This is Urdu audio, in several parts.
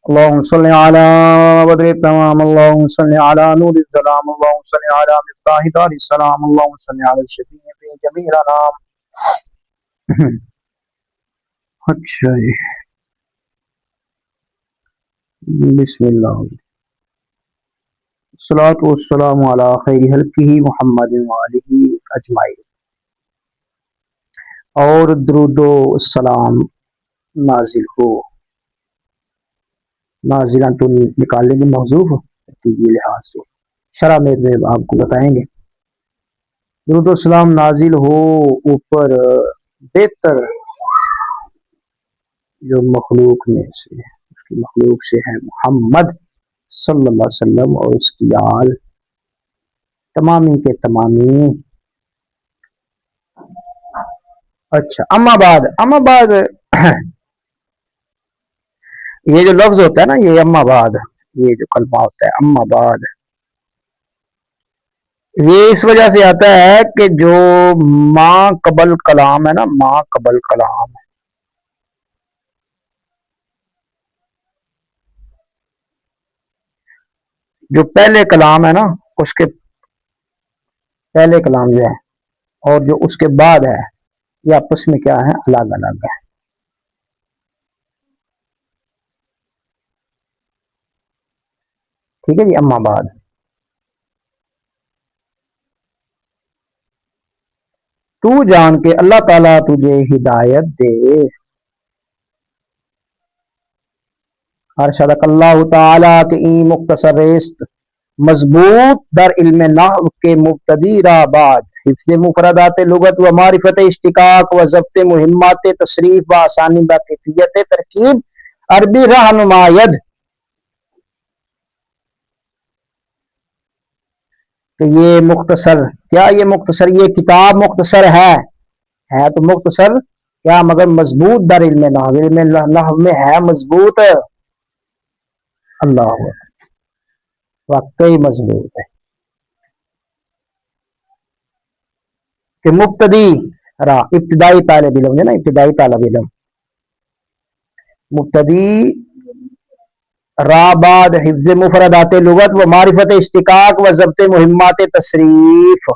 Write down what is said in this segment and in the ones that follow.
اللهم صل على بدر التمام، اللهم صل على نور الظلام، اللهم صل على مفتاح دار السلام، اللهم صل على الشفيع في جميع الانام. اچھا جی، بسم اللہ، الصلاۃ والسلام علی خیر خلقہ محمد وآلہ اجمعین. اور درود و السلام نازل ہو. نازلان تو نکال لیں گے محذوف ترتیبی لحاظ سے، شرح میں آپ کو بتائیں گے. درود و السلام نازل ہو اوپر بہتر جو مخلوق میں سے، اس کی مخلوق سے ہے محمد صلی اللہ علیہ وسلم اور اس کی آل تمامی کے تمامی. اچھا، اما بعد یہ جو لفظ ہوتا ہے نا، یہ اما بعد، یہ جو کلمہ ہوتا ہے اما بعد، یہ اس وجہ سے آتا ہے کہ جو ما قبل کلام ہے نا، ما قبل کلام، جو پہلے کلام ہے نا، اس کے پہلے کلام جو ہے اور جو اس کے بعد ہے، یہ آپس میں کیا ہے؟ الگ الگ ہے. ٹھیک ہے جی. اما بعد، تو جان کے اللہ تعالیٰ تجھے ہدایت دے. ارشدک اللہ تعالیٰ کے این مختصر ریست مضبوط در علم نحو کے مبتدی را بعد حفظ مفردات لغت و معرفت اشتقاق و ضبط مہمات تصریف و آسانی با کیفیت ترکیب عربی رہنماید. کہ یہ مختصر، کیا یہ مختصر، یہ کتاب مختصر ہے تو مختصر کیا مگر مضبوط در علم نحو، علم نحو میں ہے مضبوط. اللہ واقعی مضبوط ہے. کہ مبتدی را ابتدائی طالب علم ہے نا، ابتدائی طالب علم، مبتدی را بعد حفظ مفردات لغت و معرفت اشتقاق و ضبط مہمات تصریف.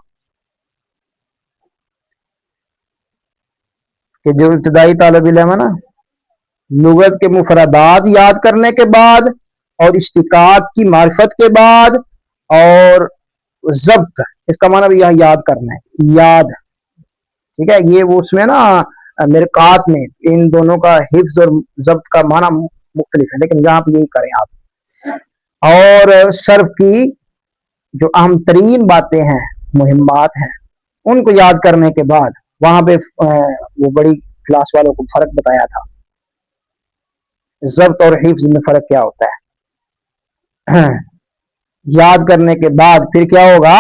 کہ جو ابتدائی طالب علم ہے نا، لغت کے مفردات یاد کرنے کے بعد اور اشتقاق کی معرفت کے بعد اور ضبط، اس کا معنی بھی یہاں یاد کرنا ہے، یاد. ٹھیک ہے، یہ وہ اس میں نا مرقات میں ان دونوں کا حفظ اور ضبط کا معنی مختلف ہے، لیکن یہاں پہ یہی کریں آپ. اور صرف کی جو اہم ترین باتیں ہیں، مہمات ہیں، ان کو یاد کرنے کے بعد وہاں پہ وہ بڑی کلاس والوں کو فرق بتایا تھا، ضبط اور حفظ میں فرق کیا ہوتا ہے. یاد کرنے کے بعد پھر کیا ہوگا؟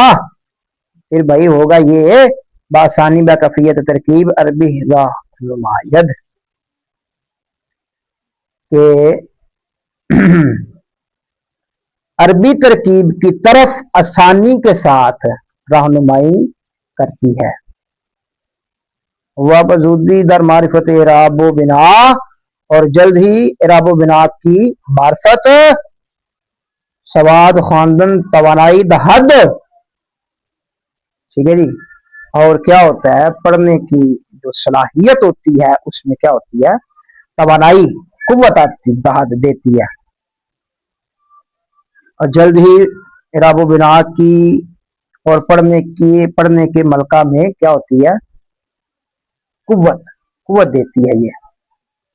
پھر بھائی ہوگا یہ بآسانی با کفیت ترکیب عربی رہنماید. کہ عربی ترکیب کی طرف آسانی کے ساتھ رہنمائی کرتی ہے. وہ بزودی در معرفت اعراب و بنا، اور جلد ہی اعراب و بنا کی معرفت، سواد خواندن توانائی دہد. ٹھیک ہے جی. اور کیا ہوتا ہے؟ پڑھنے کی جو صلاحیت ہوتی ہے اس میں کیا ہوتی ہے؟ توانائی، قوت آتی دہد دیتی ہے. اور جلد ہی اعراب و بنا کی اور پڑھنے کے ملکہ میں کیا ہوتی ہے؟ قوت دیتی ہے یہ.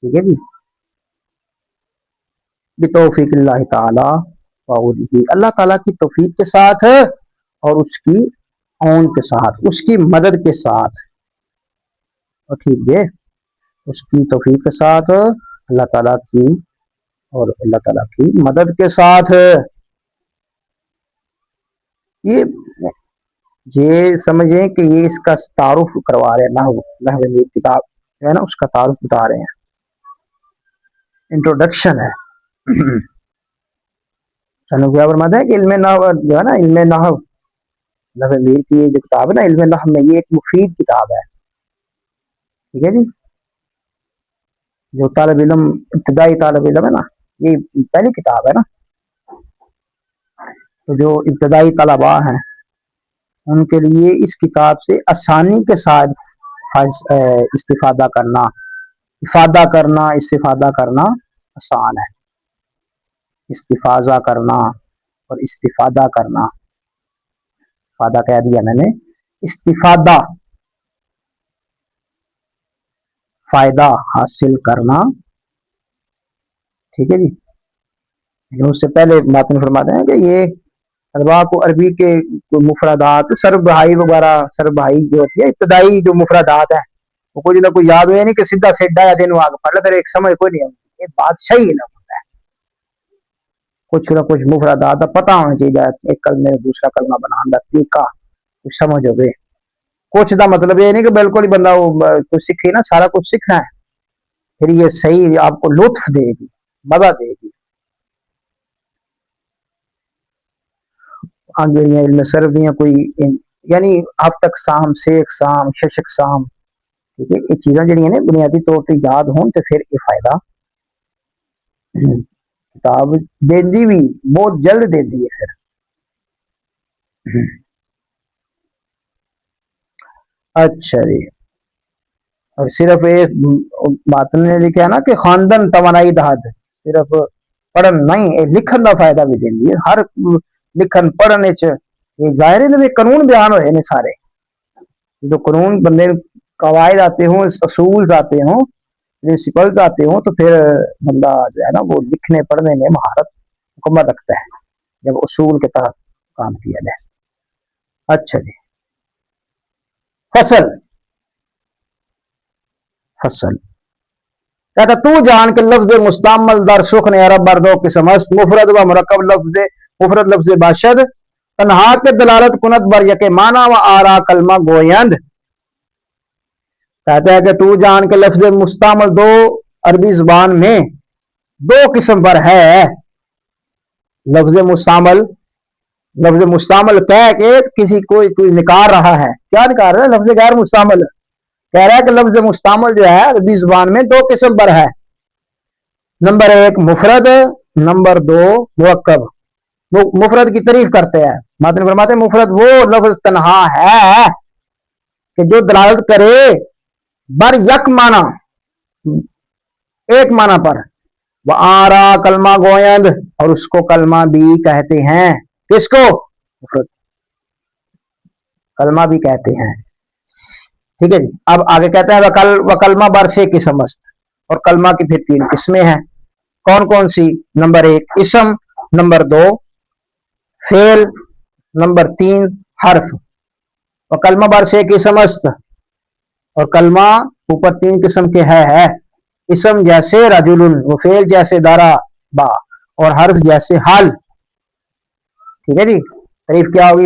ٹھیک ہے جی. بتوفیق اللہ تعالی وعودہ، اللہ تعالیٰ کی توفیق کے ساتھ اور اس کی عون کے ساتھ، اس کی مدد کے ساتھ. اور ٹھیک ہے، اس کی توفیق کے ساتھ، اللہ تعالیٰ کی اور اللہ تعالیٰ کی مدد کے ساتھ. یہ سمجھیں کہ یہ اس کا تعارف کروا رہے ہیں، نحو میں کتاب جو ہے نا اس کا تعارف بتا رہے ہیں، انٹروڈکشن ہے. سنو کیا فرماتا ہے کہ علم نحو جو ہے نا، علم نحو نحو میر کی یہ جو کتاب ہے نا، علم نحو میں یہ ایک مفید کتاب ہے. ٹھیک ہے جی. جو طالب علم، ابتدائی طالب علم ہے نا، یہ پہلی کتاب ہے نا. تو جو ابتدائی طلبا ہیں ان کے لیے اس کتاب سے آسانی کے ساتھ استفادہ کرنا، استفادہ کرنا آسان ہے. استفاضہ کرنا اور استفادہ کرنا، فادہ کہہ دیا میں نے. استفادہ فائدہ حاصل کرنا. ٹھیک ہے جی. اس سے پہلے ماتن فرماتے ہیں کہ یہ طلبا کو عربی کے مفردات سر بہائی وغیرہ، سر بہائی جو ہوتی ہے ابتدائی جو مفردات ہیں وہ کوئی نہ کوئی یاد ہوئے نہیں کہ سیدھا سیڈا یا دن آگے پڑھ لے، پھر ایک سمجھ کوئی نہیں آتی. یہ بات صحیح نہ ہوتا ہے، کچھ نہ کچھ مفردات پتہ ہونا چاہیے. ایک کلمے دوسرا کلمہ بنانے کا طریقہ کچھ سمجھ ہوئے. کچھ دا مطلب یہ نہیں کہ بالکل ہی بندہ کچھ سیکھے نا، سارا کچھ سیکھنا ہے پھر یہ صحیح آپ کو لطف دے گی، مزہ دے گی. علم صرف دیا کوئی یعنی اب تک سام سے اقسام ششک سام، ٹھیک ہے. یہ چیزاں جڑی ہیں نا بنیادی طور پہ یاد ہوں تو پھر یہ فائدہ کتاب دیندی بھی بہت جلد دیندی ہے. پھر اچھا جی. اور صرف ایک بات نے لکھا نا کہ خاندان توانائی دہد صرف پڑھن نہیں لکھن کا فائدہ بھی دینی ہے. ہر لکھن پڑھنے یہ ظاہر ہے نا قانون بیان ہوئے نے سارے. جو قانون بندے قواعد آتے ہوں، اصول آتے ہوں، پرنسپلز آتے ہوں تو پھر بندہ جو ہے نا وہ لکھنے پڑھنے میں مہارت مکمل رکھتا ہے جب اصول کے تحت کام کیا جائے. اچھا جی. فصل فصل کہتا تو جان کے لفظ مستعمل در سخن عرب بردوں کی سمست مفرد و مرکب لفظ مفرد لفظ باشد تنہا کے دلالت کنت بر یک معنی و آرا کلمہ گویند. کہتا ہے کہ تو جان کے لفظ مستعمل دو عربی زبان میں دو قسم پر ہے. لفظ مستعمل کہہ کے کسی کوئی نکار رہا ہے. کیا نکار رہا ہے؟ لفظ غیر مستعمل. کہہ رہا ہے کہ لفظ مستعمل جو ہے عربی زبان میں دو قسم پر ہے. نمبر ایک مفرد، نمبر دو مرکب. مفرد کی تعریف کرتے ہیں. ماتن فرماتے ہیں مفرد وہ لفظ تنہا ہے کہ جو دلالت کرے بر یک معنی، ایک معنی پر. وہ آرا کلمہ گویند اور اس کو کلمہ بھی کہتے ہیں. کس کو؟ مفرد کلمہ بھی کہتے ہیں. ٹھیک ہے جی. اب آگے کہتے ہیں وکلمہ برسے کی سمست. اور کلمہ کی پھر تین قسمیں ہیں. کون کون سی؟ نمبر ایک اسم، نمبر دو فعل، نمبر تین حرف. وکلمہ برسے کی سمست اور کلمہ اوپر تین قسم کے ہے. اسم جیسے رجل، وہ فعل جیسے دارا با، اور حرف جیسے حال. ٹھیک ہے جی. تعریف کیا ہوگی؟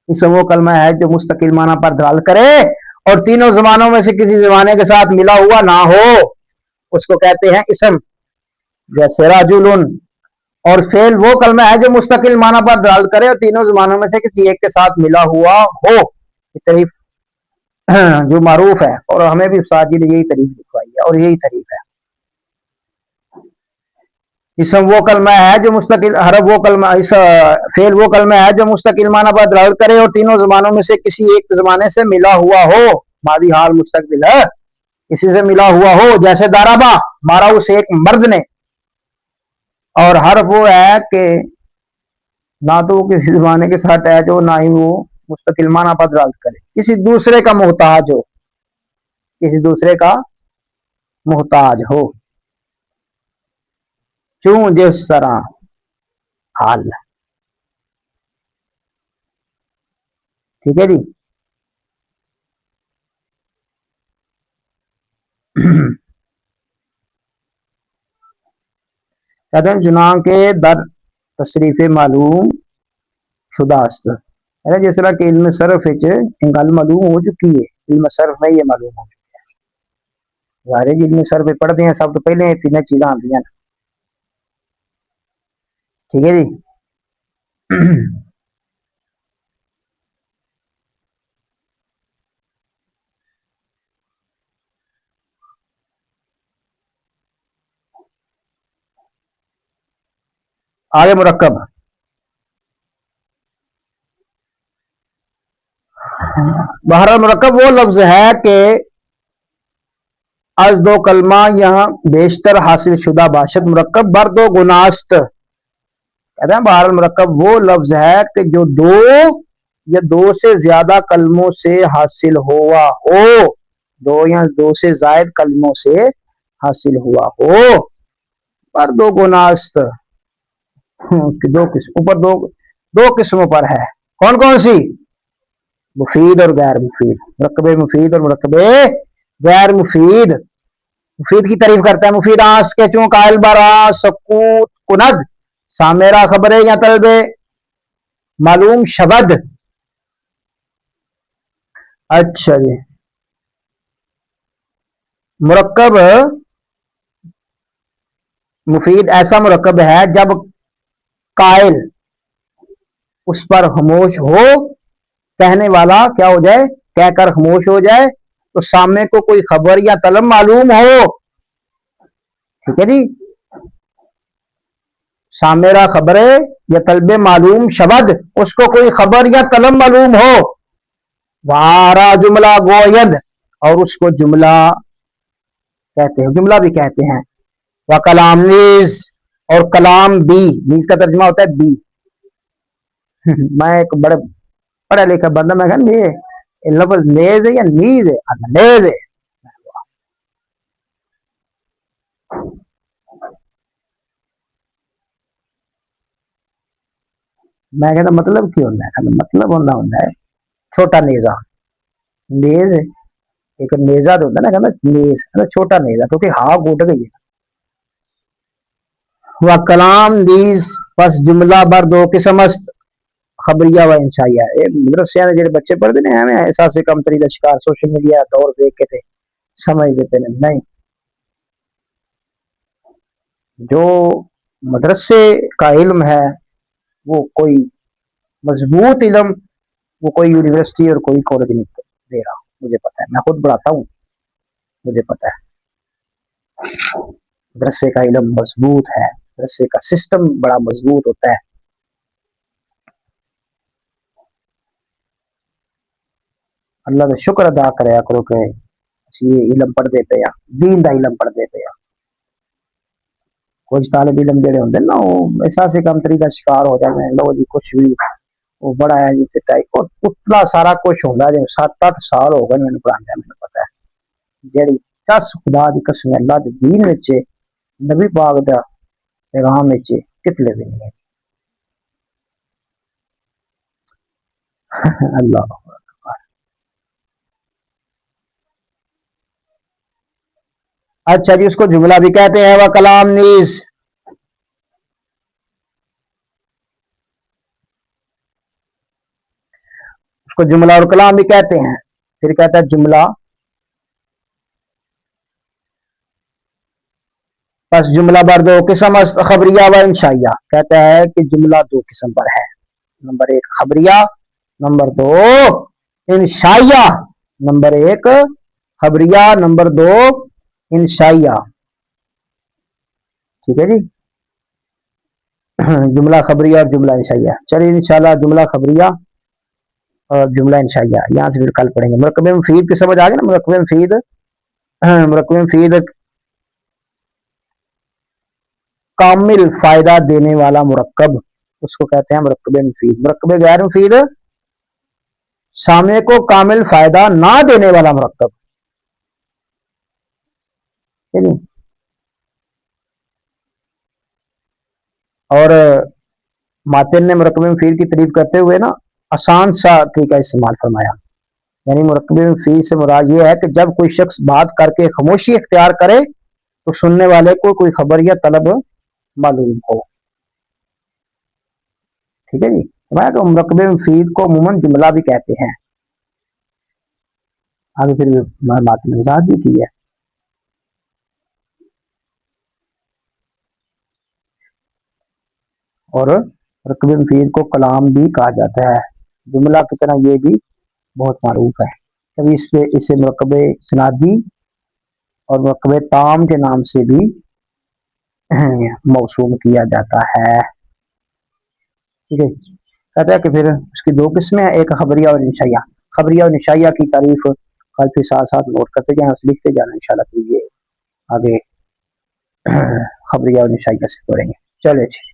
اسم وہ کلمہ ہے جو مستقل معنی پر دلالت کرے اور تینوں زبانوں میں سے کسی زبانے کے ساتھ ملا ہوا نہ ہو، اس کو کہتے ہیں اسم جیسے راجل. اور فعل وہ کلمہ ہے جو مستقل معنی پر دلالت کرے اور تینوں زبانوں میں سے کسی ایک کے ساتھ ملا ہوا ہو. تعریف جو معروف ہے اور ہمیں بھی استاد جی نے یہی تعریف لکھوائی ہے اور یہی تعریف ہے. اسم وہ کلمہ ہے جو مستقل، حرف وہ کلمہ، فعل وہ کلمہ ہے جو مستقل معنی پر دلالت کرے اور تینوں زبانوں میں سے کسی ایک زمانے سے ملا ہوا ہو. ماضی حال مستقبل ہے، کسی سے ملا ہوا ہو. جیسے دارابا، مارا اس ایک مرد نے. اور حرف وہ ہے کہ نہ تو وہ کسی زمانے کے ساتھ ہے جو، نہ ہی وہ مستقل معنی پر دلالت کرے. کسی دوسرے کا محتاج ہو، کسی دوسرے کا محتاج ہو. کیوں؟ جس طرح حال. ٹھیک ہے جی. کہتے ہیں چنان کے در تصریف معلوم شدہ است. جس طرح کہ علم صرف گل معلوم ہو چکی ہے، علم صرف میں یہ معلوم ہو چکی ہے. سارے علم صرف پڑھتے ہیں سب تو پہلے تین چیزاں آتی ہیں. ٹھیک ہے جی. آگے مرکب. بہرحال مرکب وہ لفظ ہے کہ از دو کلمہ یہاں بیشتر حاصل شدہ باشد مرکب بر دو گناست. کہتے ہیں بہرحال مرکب وہ لفظ ہے کہ جو دو یا دو سے زیادہ کلموں سے حاصل ہوا ہو. دو یا دو سے زائد کلموں سے حاصل ہوا ہو. پر دو گناست دو قسم اوپر دو قسموں پر ہے. کون کون سی؟ مفید اور غیر مفید. مرکب مفید اور مرکب غیر مفید. مفید کی تعریف کرتا ہے. مفید آس کے چون قائل برا سکوت کند سامیرا خبرے یا طلب معلوم شبد. اچھا جی. مرکب مفید ایسا مرکب ہے جب قائل اس پر خاموش ہو، کہنے والا کیا ہو جائے؟ کہہ کر خاموش ہو جائے تو سامنے کو کوئی خبر یا طلب معلوم ہو. ٹھیک ہے جی. سامیرا خبرے یا طلب معلوم شبد، اس کو کوئی خبر یا طلب معلوم ہو. وارا جملہ گوید، اور اس کو جملہ کہتے ہیں، جملہ بھی کہتے ہیں. وہ کلام نیز، اور کلام بھی. نیز کا ترجمہ ہوتا ہے بھی. میں ایک بڑے پڑھا لکھا بندہ، میں کہا یہ لفظ نیز ہے یا نیز ہے؟ نیز ہے. میں کہتا مطلب کی ہوتا ہے؟ مطلب ہوتا ہے چھوٹا نیزا. نیز ایک نیزا ہوتا ہے نا، کہنا نیز چھوٹا نیزا، کیونکہ ہاں گٹ گئی ہے. وہ کلام نیز بس جملہ بر دو قسم است، خبریہ و انشائیہ. مدرسے نے جڑے بچے پڑھتے ہیں ہمیں احساس کمتری کا شکار سوشل میڈیا دور دیکھ کے تھے سمجھ دیتے نہیں. جو مدرسے کا علم ہے وہ کوئی مضبوط علم، وہ کوئی یونیورسٹی اور کوئی کالج نہیں دے رہا. مجھے پتا ہے، میں خود پڑھاتا ہوں، مجھے پتا ہے. مدرسے کا علم مضبوط ہے، مدرسے کا سسٹم بڑا مضبوط ہوتا ہے. اللہ کا شکر ادا کریا کرو کہ یہ علم پڑھتے پے آ، دین دا علم پڑھتے پے آ. کچھ طالب علم جڑے ہوندے نا وہ احساس کمتری کا شکار ہو جاتے ہیں. لو جی کچھ بھی وہ بڑا ہے جی اور اتنا سارا کچھ ہوتا ہے. 7-8 سال ہو گئے میں پڑھایا، مجھے پتا ہے. جڑی قسم خدا دی قسم اللہ دے دین وچ نبی پاک دا پیغام وچ کتنے بھی نہیں ہے. اللہ. اچھا جی، اس کو جملہ بھی کہتے ہیں. وہ کلام نیز، اس کو جملہ اور کلام بھی کہتے ہیں. پھر کہتا ہے جملہ بس جملہ بر دو قسم است، خبریہ و انشائیہ. کہتا ہے کہ جملہ دو قسم پر ہے. نمبر 1 خبریہ، نمبر 2 انشائیہ. نمبر 1 خبریہ، نمبر 2 انشائیہ. ٹھیک ہے جی. جملہ خبریہ اور جملہ انشائیہ. چلیے انشاءاللہ جملہ خبریہ اور جملہ انشائیہ یہاں سے پھر کل پڑھیں گے. مرکب مفید کی سمجھ آ گئی نا؟ مرکب مفید، مرکب مفید کامل فائدہ دینے والا مرکب، اس کو کہتے ہیں مرکب مفید. مرکب غیر مفید سامنے کو کامل فائدہ نہ دینے والا مرکب. اور ماتن نے مرکب مفید کی تعریف کرتے ہوئے نا آسان سا طریقہ استعمال فرمایا. یعنی مرکب مفید سے مراد یہ ہے کہ جب کوئی شخص بات کر کے خاموشی اختیار کرے تو سننے والے کو کوئی خبر یا طلب معلوم ہو. ٹھیک ہے جی. تو مرکب مفید کو عموماً جملہ بھی کہتے ہیں. آگے پھر بات نے وضاحت بھی کی ہے. اور مرکب مفید کو کلام بھی کہا جاتا ہے. جملہ کی طرح یہ بھی بہت معروف ہے. کبھی اس پہ اسے مرکب سنادی اور مرکب تام کے نام سے بھی موسوم کیا جاتا ہے. ٹھیک ہے. کہتا ہے کہ پھر اس کی دو قسمیں ہیں، ایک خبریہ اور نشائیہ. خبریہ اور نشائیہ کی تعریف کل پھر ساتھ ساتھ نوٹ کرتے جانا، لکھتے جانا انشاءاللہ. پھر یہ آگے خبریہ اور نشائیہ سے پڑھیں گے. چلے جی.